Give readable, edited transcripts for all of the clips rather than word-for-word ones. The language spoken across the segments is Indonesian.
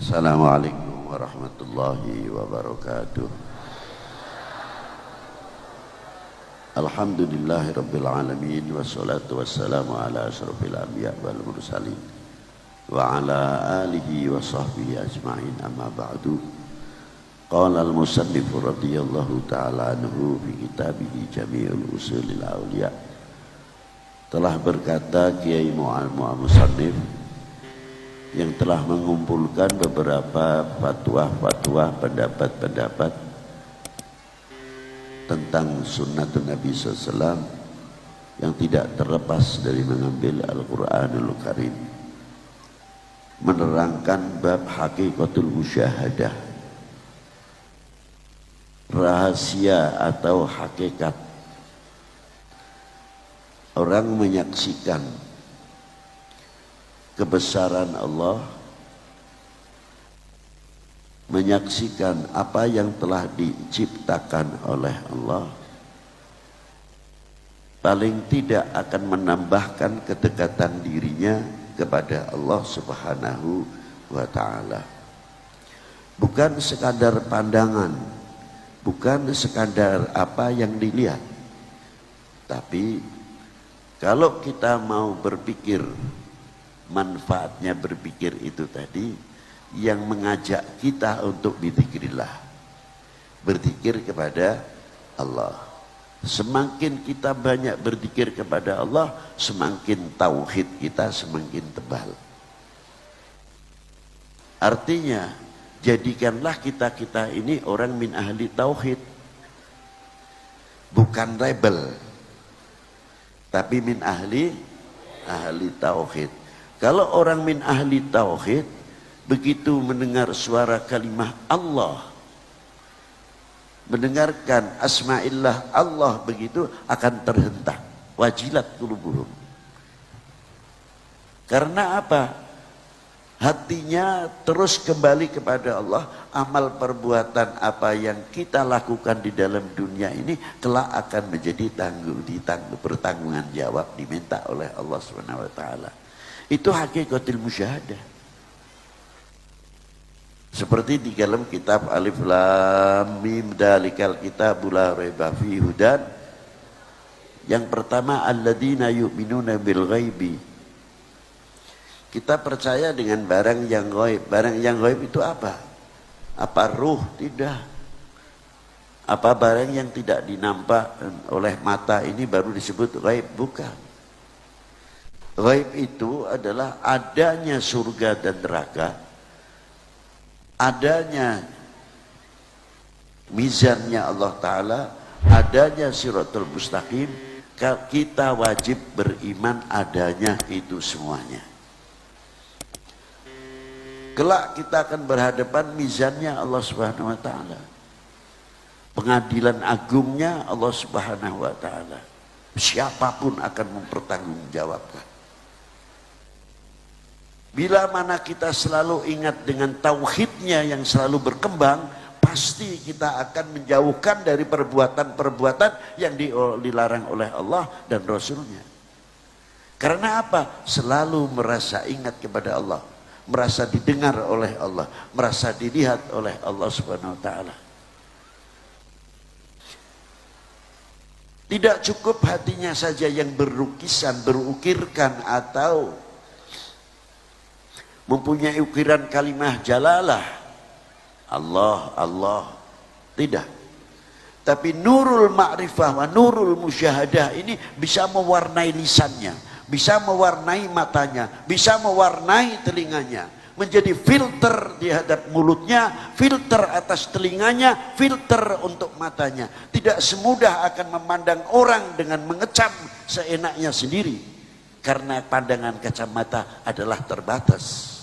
Assalamualaikum warahmatullahi wabarakatuh. Alhamdulillahi rabbil alamin, wassalatu wassalamu ala asyrafil anbiya wal mursalin wa ala alihi wa sahbihi ajma'in, amma ba'du. Qala al-musannif radhiyallahu ta'ala anhu fi kitabihi Jami'ul Usulil Awliya. Telah berkata Kiai Musannif yang telah mengumpulkan beberapa fatwa-fatwa, pendapat-pendapat tentang sunnatun Nabi SAW yang tidak terlepas dari mengambil Al-Quranul Karim, menerangkan bab hakikatul musyahadah, rahasia atau hakikat orang menyaksikan kebesaran Allah, menyaksikan apa yang telah diciptakan oleh Allah, paling tidak akan menambahkan kedekatan dirinya kepada Allah Subhanahu wa ta'ala. Bukan sekadar pandangan, bukan sekadar apa yang dilihat, tapi kalau kita mau berpikir, manfaatnya berpikir itu tadi yang mengajak kita untuk berzikrillah, berzikir kepada Allah. Semakin kita banyak berzikir kepada Allah, semakin tauhid kita semakin tebal. Artinya, jadikanlah kita ini orang min ahli tauhid, bukan rebel, tapi min ahli tauhid. Kalau orang min ahli tauhid, begitu mendengar suara kalimah Allah, mendengarkan asma'illah Allah, begitu akan terhentak, wajilat qulubuhum. Karena apa? Hatinya terus kembali kepada Allah. Amal perbuatan apa yang kita lakukan di dalam dunia ini kelak akan menjadi bertanggungan jawab, diminta oleh Allah Subhanahu wa taala. Itu hakikatul musyahadah. Seperti di dalam kitab Alif Lam Mim Dzalikal Kitabul La Raiba Fihi Hudan. Yang pertama, alladzina yu'minuna bil ghaibi. Kita percaya dengan barang yang ghaib. Barang yang ghaib itu apa? Apa ruh? Tidak. Apa barang yang tidak dinampak oleh mata ini baru disebut ghaib? Bukan. Ghaib itu adalah adanya surga dan neraka, adanya mizannya Allah Ta'ala, adanya siratul mustaqim. Kita wajib beriman adanya itu semuanya. Kelak kita akan berhadapan mizannya Allah Subhanahu wa ta'ala, pengadilan agungnya Allah Subhanahu wa ta'ala. Siapapun akan mempertanggungjawabkan. Bila mana kita selalu ingat dengan tauhidnya yang selalu berkembang, pasti kita akan menjauhkan dari perbuatan-perbuatan yang dilarang oleh Allah dan Rasulnya. Karena apa? Selalu merasa ingat kepada Allah, merasa didengar oleh Allah, merasa dilihat oleh Allah Subhanahu wa ta'ala. Tidak cukup hatinya saja yang berukirkan atau mempunyai ukiran kalimah jalalah Allah, Allah. Tidak. Tapi nurul ma'rifah wa nurul musyahadah ini bisa mewarnai lisannya, bisa mewarnai matanya, bisa mewarnai telinganya, menjadi filter di hadap mulutnya, filter atas telinganya, filter untuk matanya. Tidak semudah akan memandang orang dengan mengecam seenaknya sendiri, karena pandangan kacamata adalah terbatas.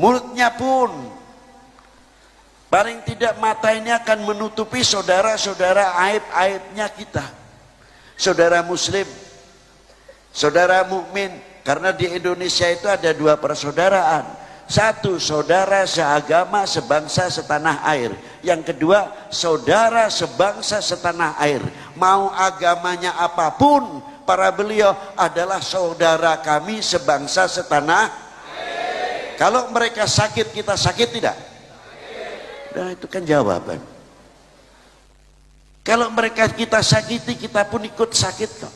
Mulutnya pun paling tidak mata ini akan menutupi saudara-saudara aib-aibnya kita, saudara muslim, saudara mukmin. Karena di Indonesia itu ada dua persaudaraan. Satu, saudara seagama, sebangsa, setanah air. Yang kedua, saudara sebangsa, setanah air. Mau agamanya apapun, para beliau adalah saudara kami sebangsa, setanah air. Kalau mereka sakit, kita sakit tidak? Nah, itu kan jawaban. Kalau mereka kita sakiti, kita pun ikut sakit kok.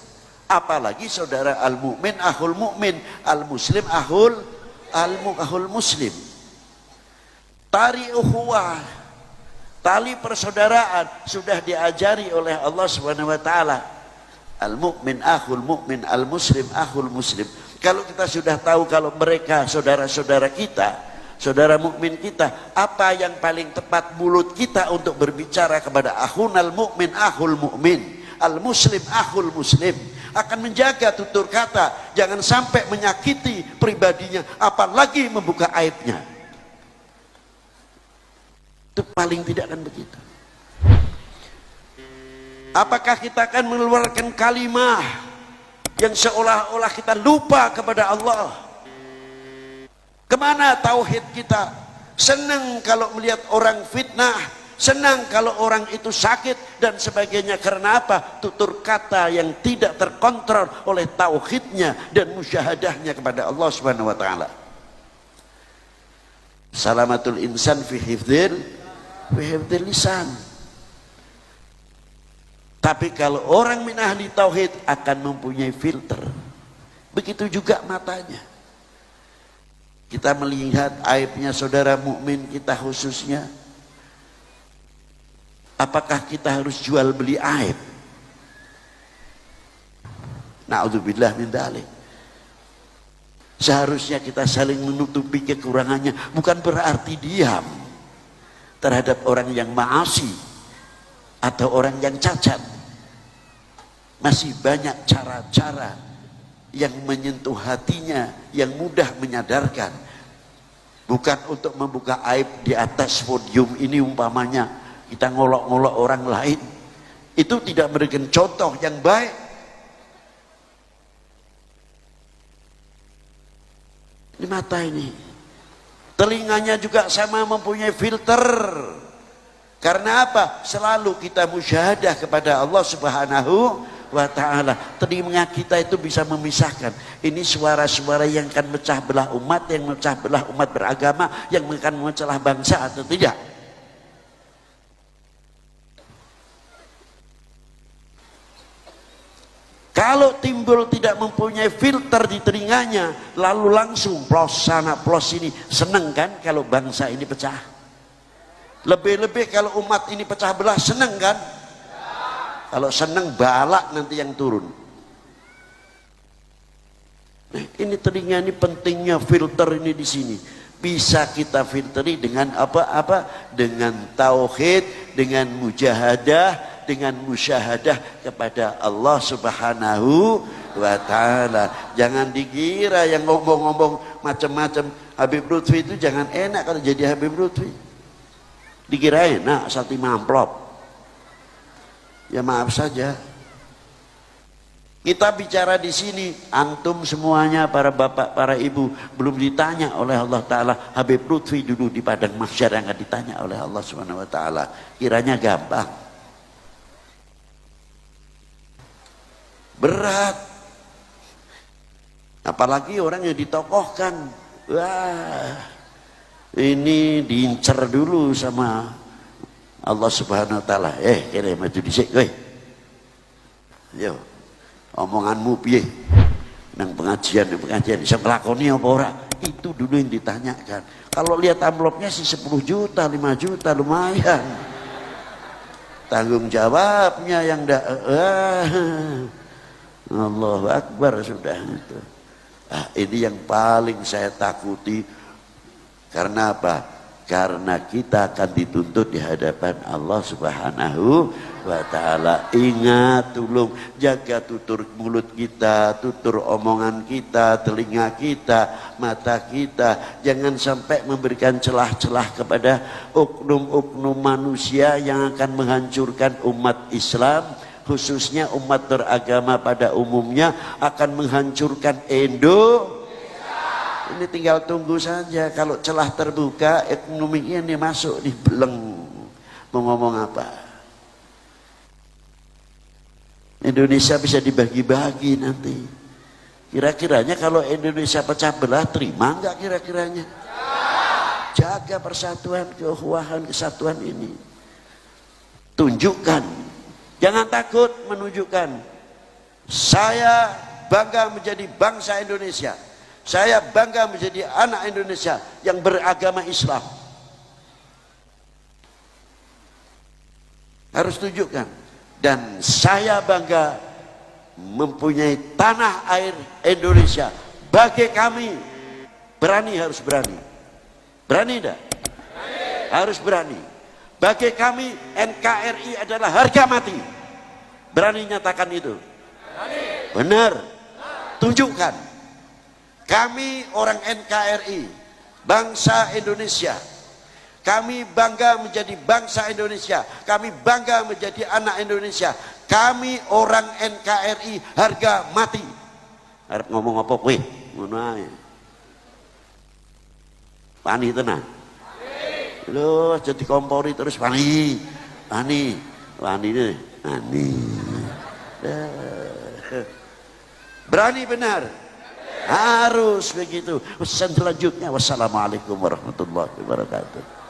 Apalagi saudara al-mu'min akhul mu'min, al-muslim akhul muslim. Tari ukhuwah, tali persaudaraan sudah diajari oleh Allah Subhanahu wa taala. Al-mu'min akhul mu'min, al-muslim akhul muslim. Kalau kita sudah tahu kalau mereka saudara-saudara kita, saudara mukmin kita, apa yang paling tepat mulut kita untuk berbicara kepada akhunal mu'min akhul mu'min, al-muslim akhul muslim, akan menjaga tutur kata, jangan sampai menyakiti pribadinya, apalagi membuka aibnya. Itu paling tidak akan begitu. Apakah kita akan mengeluarkan kalimah yang seolah-olah kita lupa kepada Allah? Kemana tauhid kita? Senang kalau melihat orang fitnah, senang kalau orang itu sakit dan sebagainya. Karena apa? Tutur kata yang tidak terkontrol oleh tauhidnya dan musyahadahnya kepada Allah Subhanahu wa taala. Salamatul insan fi hifdzil lisan. Tapi kalau orang min ahli tauhid akan mempunyai filter. Begitu juga matanya. Kita melihat aibnya saudara mukmin kita khususnya, apakah kita harus jual beli aib? Na'udzubillah min dzalik. Seharusnya kita saling menutupi kekurangannya, bukan berarti diam terhadap orang yang maasi atau orang yang cacat. Masih banyak cara-cara yang menyentuh hatinya, yang mudah menyadarkan. Bukan untuk membuka aib di atas podium ini umpamanya kita ngolok-ngolok orang lain. Itu tidak memberikan contoh yang baik. Ini mata ini. Telinganya juga sama mempunyai filter. Karena apa? Selalu kita musyahadah kepada Allah Subhanahu wa ta'ala. Telinga kita itu bisa memisahkan ini suara-suara yang akan mecah belah umat, yang mecah belah umat beragama, yang akan memecah bangsa atau tidak. Kalau timbul tidak mempunyai filter di telinganya, lalu langsung plos sana plos sini, seneng kan kalau bangsa ini pecah? Lebih-lebih kalau umat ini pecah belah, seneng kan? Kalau seneng balak nanti yang turun. Nah, ini telinga ini pentingnya filter ini di sini. Bisa kita filteri dengan apa? Dengan tauhid, dengan mujahadah, dengan musyahadah kepada Allah Subhanahu wa taala. Jangan dikira yang ngomong-ngomong macam-macam Habib Lutfi itu jangan enak kalau jadi Habib Lutfi. Dikira enak 1 amplop. Ya maaf saja. Kita bicara di sini, antum semuanya para bapak, para ibu belum ditanya oleh Allah Taala. Habib Lutfi dulu di padang mahsyar yang akan ditanya oleh Allah Subhanahu Wa Taala. Kiranya gampang. Berat. Apalagi orang yang ditokohkan. Wah, ini diincar dulu sama Allah Subhanahu wa taala. Kira maju dhisik kowe. Yo. Omonganmu piye? Nang pengajian iso nglakoni apa ora? Itu dulu yang ditanyakan. Kalau lihat amplopnya sih 10 juta, 5 juta lumayan. Tanggung jawabnya yang Allahu Akbar sudah itu. Ini yang paling saya takuti. Karena apa? Karena kita akan dituntut di hadapan Allah Subhanahu wa taala. Ingat, tolong jaga tutur mulut kita, tutur omongan kita, telinga kita, mata kita. Jangan sampai memberikan celah-celah kepada oknum-oknum manusia yang akan menghancurkan umat Islam, khususnya umat beragama pada umumnya, akan menghancurkan Ini tinggal tunggu saja. Kalau celah terbuka, ekonomi ini masuk nih, beleng. Mau ngomong apa? Indonesia bisa dibagi-bagi nanti. Kira-kiranya kalau Indonesia pecah belah, terima nggak kira-kiranya? Jaga persatuan, keukhuwahan, kesatuan ini. Tunjukkan, jangan takut menunjukkan. Saya bangga menjadi bangsa Indonesia. Saya bangga menjadi anak Indonesia yang beragama Islam. Harus tunjukkan. Dan saya bangga mempunyai tanah air Indonesia. Bagi kami, berani, harus berani. Berani tidak? Harus berani. Bagi kami NKRI adalah harga mati. Berani nyatakan itu? Benar. Tunjukkan. Kami orang NKRI, bangsa Indonesia. Kami bangga menjadi bangsa Indonesia. Kami bangga menjadi anak Indonesia. Kami orang NKRI harga mati. Harap ngomong apa kowe? Ngono ae. Pani tenang. Lho, jadi kompori terus pani. Pani. Pani ini. Pani. Berani benar. Harus begitu. Selanjutnya, wassalamualaikum warahmatullahi wabarakatuh.